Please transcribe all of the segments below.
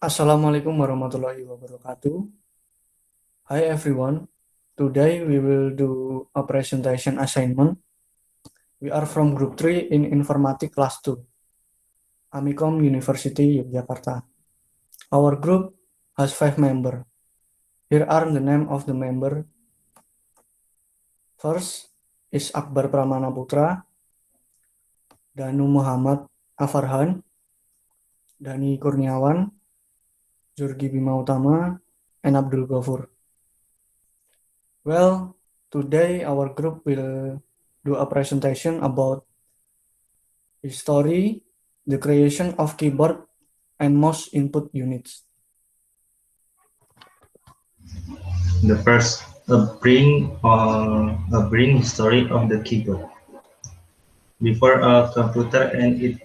Assalamualaikum warahmatullahi wabarakatuh. Hi everyone. Today we will do a presentation assignment. We are from Group 3 in Informatik Class 2, Amikom University, Yogyakarta. Our group has 5 members. Here are the name of the member. First is Akbar Pramana Putra, Danu Muhammad Afarhan, Dani Kurniawan, Jurgi Bima Utama, and Abdul Ghafur. Well, today our group will do a presentation about history, the creation of keyboard and mouse input units. The first, a brief history of the keyboard. Before a computer and its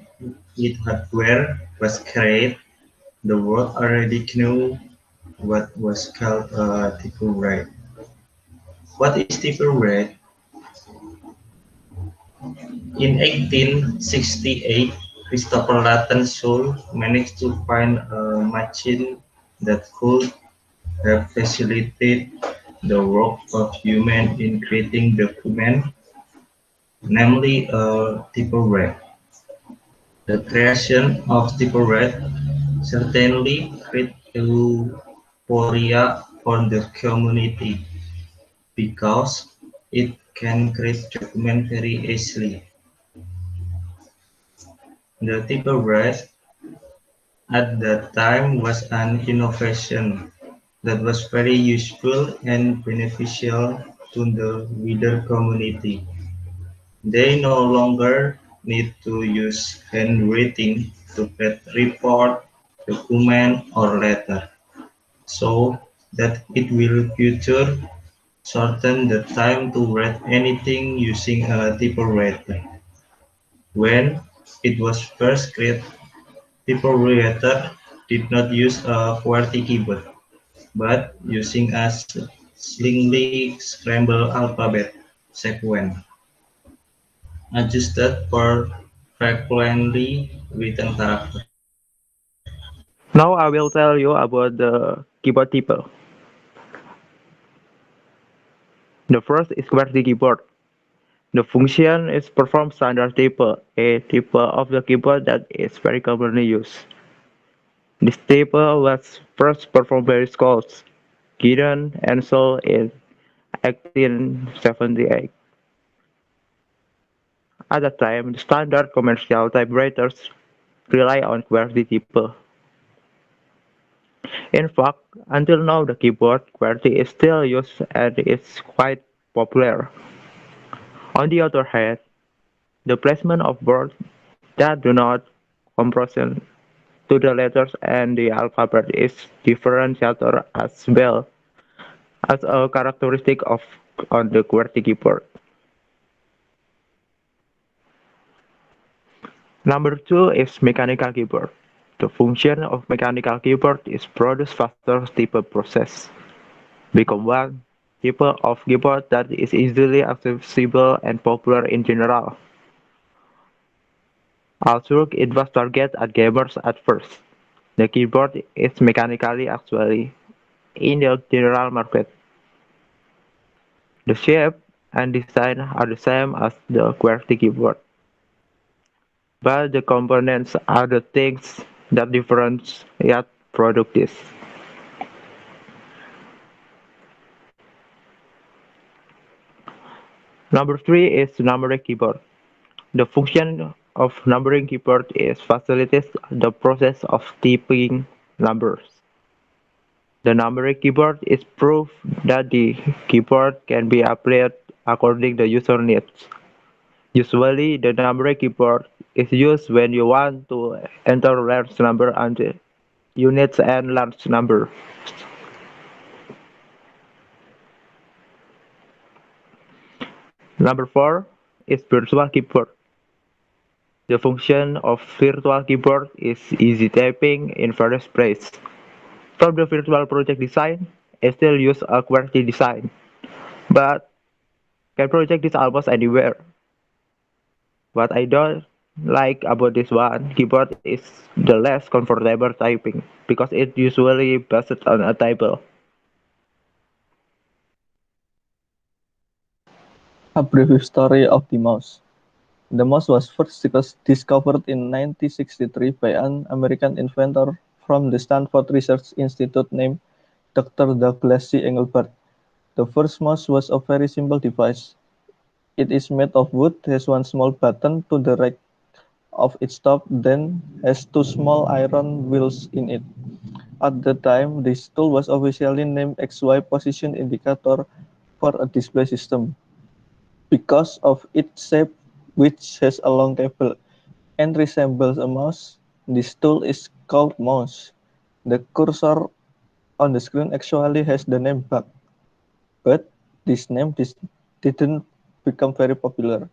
hardware was created, the world already knew what was called a typewriter. What is typewriter? In 1868, Christopher Layton Sholl managed to find a machine that could have facilitated the work of humans in creating documents, namely a typewriter. The creation of typewriter certainly created euphoria for the community because it can create documents very easily. The typewriter at that time was an innovation that was very useful and beneficial to the reader community. They no longer need to use handwriting to get report, document, or letter, so that it will future shorten the time to write anything using a typewriter. When it was first created, typewriter did not use a QWERTY keyboard, but using a slightly scrambled alphabet sequence adjusted for frequently written characters. Now I will tell you about the keyboard type. The first is QWERTY keyboard. The function is perform standard type, a type of the keyboard that is very commonly used. This type was first performed by Scholz, Gideon, and Sol in 1878. At that time, the standard commercial typewriters rely on QWERTY type. In fact, until now the keyboard QWERTY is still used and is quite popular. On the other hand, the placement of words that do not correspond to the letters and the alphabet is differentiator as well as a characteristic of on the QWERTY keyboard. Number two is mechanical keyboard. The function of mechanical keyboard is produce faster type process. Become one type of keyboard that is easily accessible and popular in general. Although it was targeted at gamers at first, the keyboard is mechanically actually in the general market. The shape and design are the same as the QWERTY keyboard, but the components are the things that differentiate products. Number three is numeric keyboard. The function of numbering keyboard is facilitates the process of typing numbers. The numeric keyboard is proof that the keyboard can be applied according to user needs. Usually, the numeric keyboard is used when you want to enter large number and units and large number. Number four is virtual keyboard. The function of virtual keyboard is easy typing in various places. From the virtual project design, I still use a QWERTY design, but can project this almost anywhere. What I like about this one, keyboard is the less comfortable typing because it usually based on a table. A brief history of the mouse. The mouse was first discovered in 1963 by an American inventor from the Stanford Research Institute named Dr. Douglas C. Engelbart. The first mouse was a very simple device. It is made of wood, has one small button to the right of its top, then has two small iron wheels in it. At the time, this tool was officially named XY position indicator for a display system because of its shape, which has a long cable and resembles a mouse. This tool is called mouse. The cursor on the screen actually has the name bug, but this name didn't become very popular.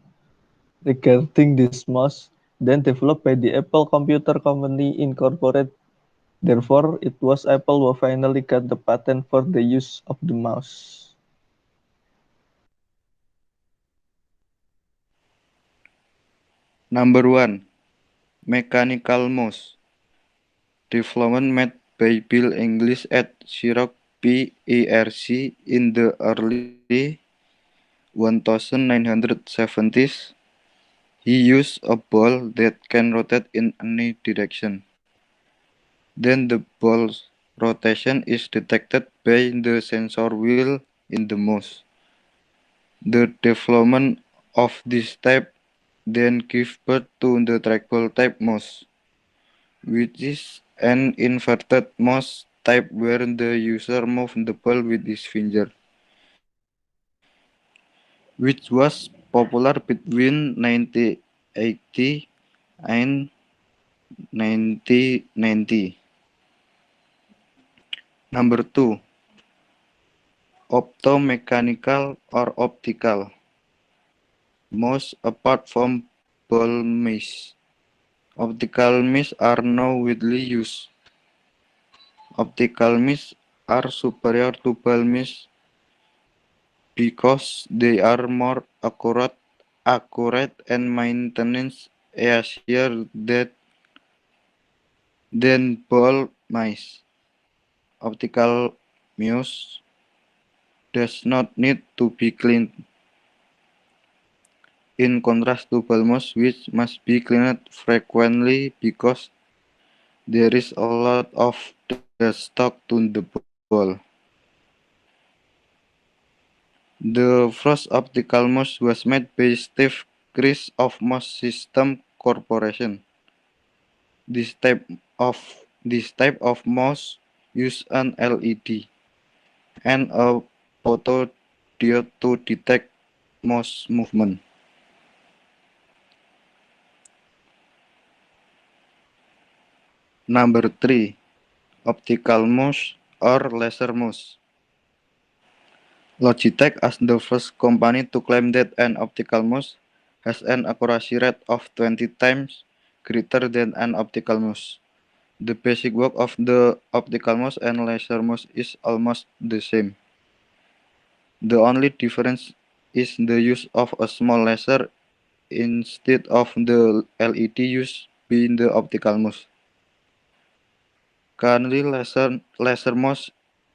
Regarding this mouse, then developed by the Apple Computer Company Incorporated. Therefore, it was Apple who finally got the patent for the use of the mouse. Number 1. Mechanical mouse. Development made by Bill English at Xerox PLC in the early 1970s. He used a ball that can rotate in any direction. Then the ball's rotation is detected by the sensor wheel in the mouse. The development of this type then gave birth to the trackball type mouse, which is an inverted mouse type where the user moves the ball with his finger, which was popular between 1980 and 1990. Number 2. Optomechanical or optical mouse. Apart from ball mice, optical mice are now widely used. Optical mice are superior to ball mice because they are more accurate and maintenance easier than ball mice. Optical mouse does not need to be cleaned, in contrast to ball mouse, which must be cleaned frequently because there is a lot of dust stuck to the ball. The first optical mouse was made by Steve Chris of Mouse System Corporation. This type of mouse use an LED and a photodiode to detect mouse movement. Number 3. Optical mouse or laser mouse. Logitech as the first company to claim that an optical mouse has an accuracy rate of 20 times greater than an optical mouse. The basic work of the optical mouse and laser mouse is almost the same. The only difference is the use of a small laser instead of the LED used in the optical mouse. Currently, laser mouse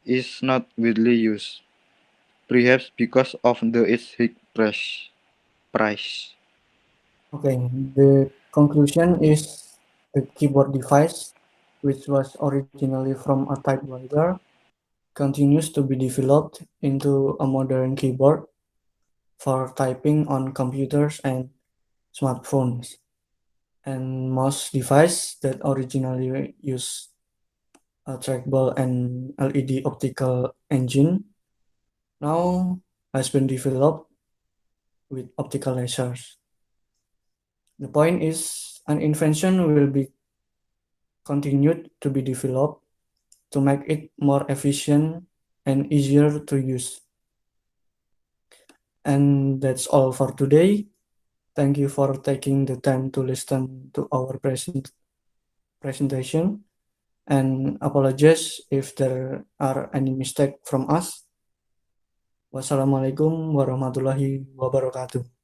is not widely used, perhaps because of its high price. Okay, the conclusion is the keyboard device, which was originally from a typewriter, continues to be developed into a modern keyboard for typing on computers and smartphones. And mouse device that originally used a trackball and LED optical engine now has been developed with optical lasers. The point is, an invention will be continued to be developed to make it more efficient and easier to use. And that's all for today. Thank you for taking the time to listen to our presentation, and apologize if there are any mistake from us. Wassalamualaikum warahmatullahi wabarakatuh.